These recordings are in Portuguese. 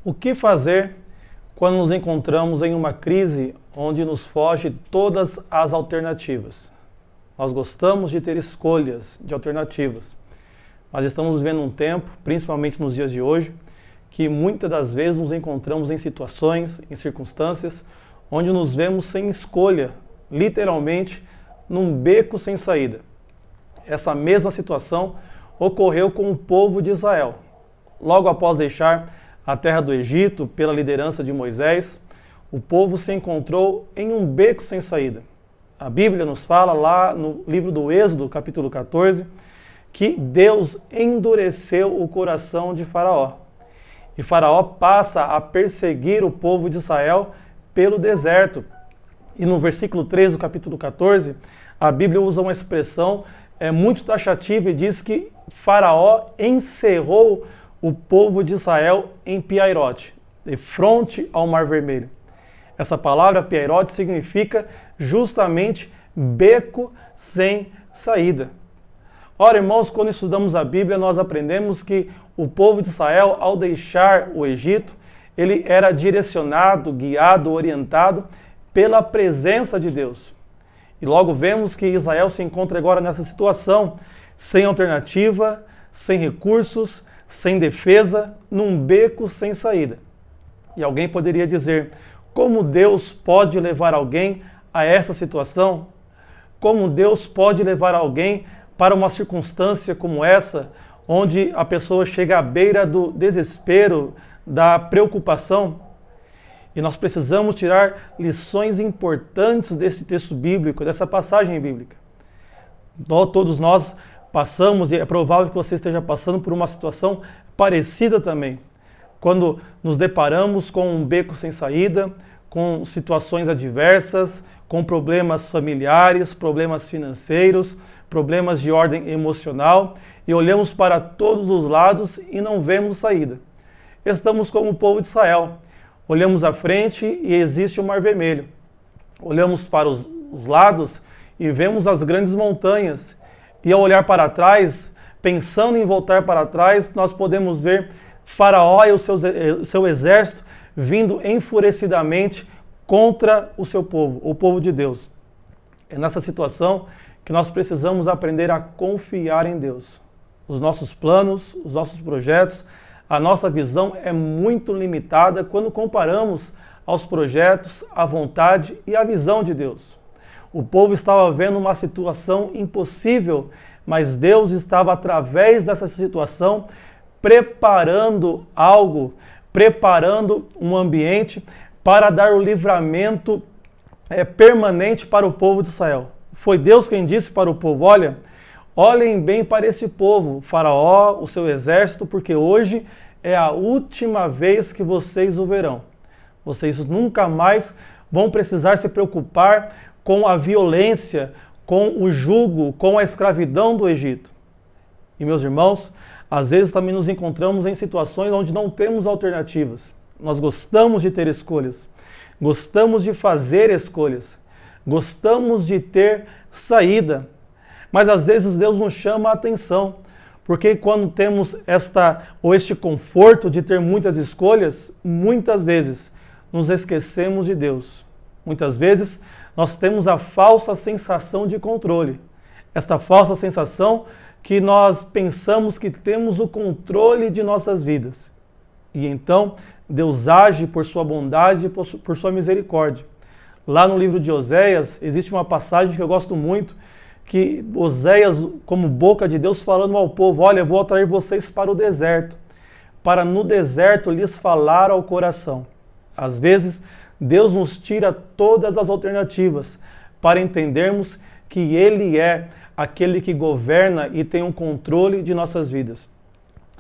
O que fazer quando nos encontramos em uma crise onde nos foge todas as alternativas? Nós gostamos de ter escolhas de alternativas, mas estamos vivendo um tempo, principalmente nos dias de hoje, que muitas das vezes nos encontramos em situações, em circunstâncias, onde nos vemos sem escolha, literalmente num beco sem saída. Essa mesma situação ocorreu com o povo de Israel. Logo após deixar a terra do Egito, pela liderança de Moisés, o povo se encontrou em um beco sem saída. A Bíblia nos fala lá no livro do Êxodo, capítulo 14, que Deus endureceu o coração de Faraó. E Faraó passa a perseguir o povo de Israel pelo deserto. E no versículo 3 do capítulo 14, a Bíblia usa uma expressão muito taxativa e diz que Faraó encerrou o povo de Israel em Piairote, de fronte ao Mar Vermelho. Essa palavra Piairote significa justamente beco sem saída. Ora, irmãos, quando estudamos a Bíblia, nós aprendemos que o povo de Israel, ao deixar o Egito, ele era direcionado, guiado, orientado pela presença de Deus. E logo vemos que Israel se encontra agora nessa situação, sem alternativa, sem recursos, sem defesa, num beco sem saída. E alguém poderia dizer, como Deus pode levar alguém a essa situação? Como Deus pode levar alguém para uma circunstância como essa, onde a pessoa chega à beira do desespero, da preocupação? E nós precisamos tirar lições importantes desse texto bíblico, dessa passagem bíblica. Todos nós passamos, e é provável que você esteja passando por uma situação parecida também. Quando nos deparamos com um beco sem saída, com situações adversas, com problemas familiares, problemas financeiros, problemas de ordem emocional, e olhamos para todos os lados e não vemos saída. Estamos como o povo de Israel. Olhamos à frente e existe o Mar Vermelho. Olhamos para os lados e vemos as grandes montanhas. E ao olhar para trás, pensando em voltar para trás, nós podemos ver Faraó e o seu exército vindo enfurecidamente contra o seu povo, o povo de Deus. É nessa situação que nós precisamos aprender a confiar em Deus. Os nossos planos, os nossos projetos, a nossa visão é muito limitada quando comparamos aos projetos, à vontade e à visão de Deus. O povo estava vendo uma situação impossível, mas Deus estava, através dessa situação, preparando algo, preparando um ambiente para dar o livramento permanente para o povo de Israel. Foi Deus quem disse para o povo, olhem bem para este povo, Faraó, o seu exército, porque hoje é a última vez que vocês o verão. Vocês nunca mais vão precisar se preocupar com a violência, com o jugo, com a escravidão do Egito. E meus irmãos, às vezes também nos encontramos em situações onde não temos alternativas. Nós gostamos de ter escolhas, gostamos de fazer escolhas, gostamos de ter saída, mas às vezes Deus nos chama a atenção, porque quando temos este conforto de ter muitas escolhas, muitas vezes nos esquecemos de Deus. Muitas vezes nós temos a falsa sensação de controle, esta falsa sensação que nós pensamos que temos o controle de nossas vidas. E então Deus age por sua bondade e por sua misericórdia. Lá no livro de Oséias, existe uma passagem que eu gosto muito, que Oséias, como boca de Deus, falando ao povo, eu vou atrair vocês para o deserto, para no deserto lhes falar ao coração. Às vezes, Deus nos tira todas as alternativas para entendermos que Ele é aquele que governa e tem um controle de nossas vidas.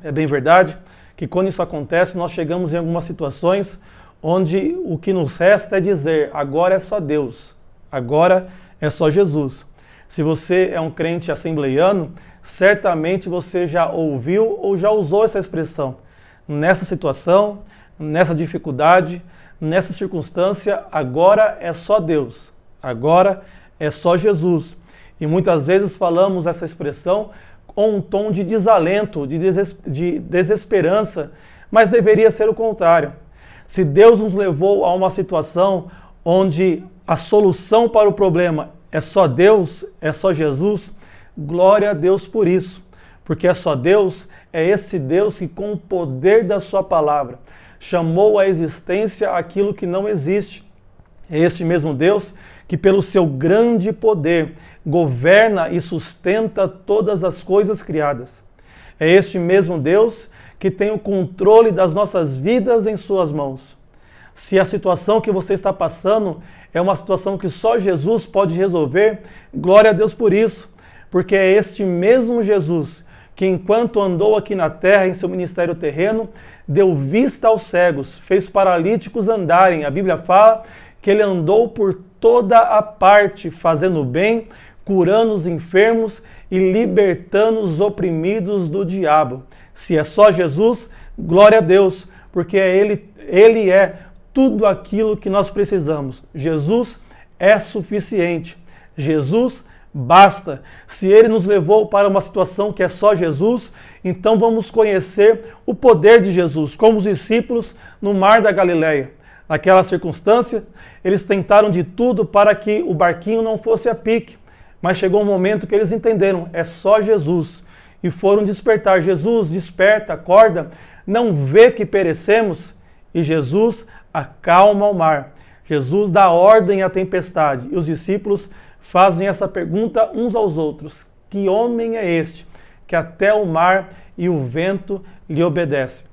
É bem verdade que quando isso acontece, nós chegamos em algumas situações onde o que nos resta é dizer, agora é só Deus, agora é só Jesus. Se você é um crente assembleiano, certamente você já ouviu ou já usou essa expressão. Nessa situação, nessa dificuldade, nessa circunstância, agora é só Deus, agora é só Jesus. E muitas vezes falamos essa expressão com um tom de desalento, de desesperança, mas deveria ser o contrário. Se Deus nos levou a uma situação onde a solução para o problema é só Deus, é só Jesus, glória a Deus por isso. Porque é só Deus, é esse Deus que com o poder da sua palavra chamou à existência aquilo que não existe. É este mesmo Deus que pelo seu grande poder governa e sustenta todas as coisas criadas. É este mesmo Deus que tem o controle das nossas vidas em suas mãos. Se a situação que você está passando é uma situação que só Jesus pode resolver, glória a Deus por isso, porque é este mesmo Jesus que enquanto andou aqui na terra em seu ministério terreno, deu vista aos cegos, fez paralíticos andarem. A Bíblia fala que ele andou por toda a parte, fazendo bem, curando os enfermos e libertando os oprimidos do diabo. Se é só Jesus, glória a Deus, porque ele é tudo aquilo que nós precisamos. Jesus é suficiente. Jesus basta. Se ele nos levou para uma situação que é só Jesus, então vamos conhecer o poder de Jesus, como os discípulos no mar da Galileia. Naquela circunstância, eles tentaram de tudo para que o barquinho não fosse a pique, mas chegou um momento que eles entenderam, é só Jesus, e foram despertar. Jesus, desperta, acorda, não vê que perecemos? E Jesus acalma o mar. Jesus dá ordem à tempestade, e os discípulos fazem essa pergunta uns aos outros: que homem é este, que até o mar e o vento lhe obedecem?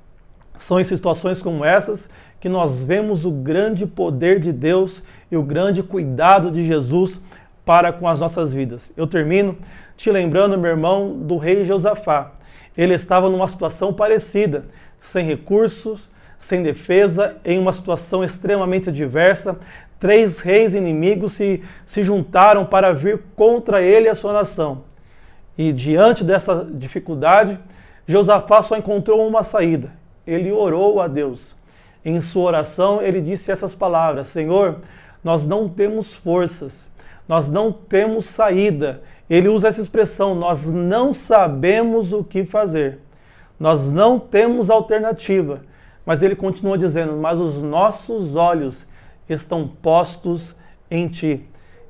São em situações como essas que nós vemos o grande poder de Deus e o grande cuidado de Jesus para com as nossas vidas. Eu termino te lembrando, meu irmão, do rei Josafá. Ele estava numa situação parecida, sem recursos, sem defesa, em uma situação extremamente adversa. 3 reis inimigos se juntaram para vir contra ele e a sua nação. E diante dessa dificuldade, Josafá só encontrou uma saída. Ele orou a Deus. Em sua oração, ele disse essas palavras: Senhor, nós não temos forças, nós não temos saída. Ele usa essa expressão: nós não sabemos o que fazer, nós não temos alternativa. Mas ele continua dizendo: mas os nossos olhos estão postos em Ti.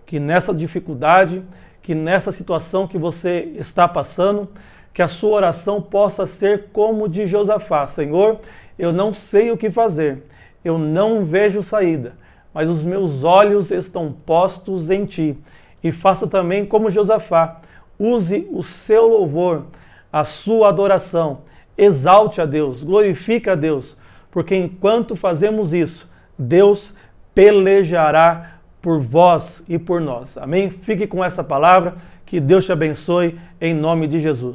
Que nessa dificuldade, que nessa situação que você está passando, que a sua oração possa ser como de Josafá: Senhor, eu não sei o que fazer, eu não vejo saída, mas os meus olhos estão postos em Ti. E faça também como Josafá, use o seu louvor, a sua adoração, exalte a Deus, glorifique a Deus, porque enquanto fazemos isso, Deus pelejará por vós e por nós. Amém? Fique com essa palavra, que Deus te abençoe, em nome de Jesus.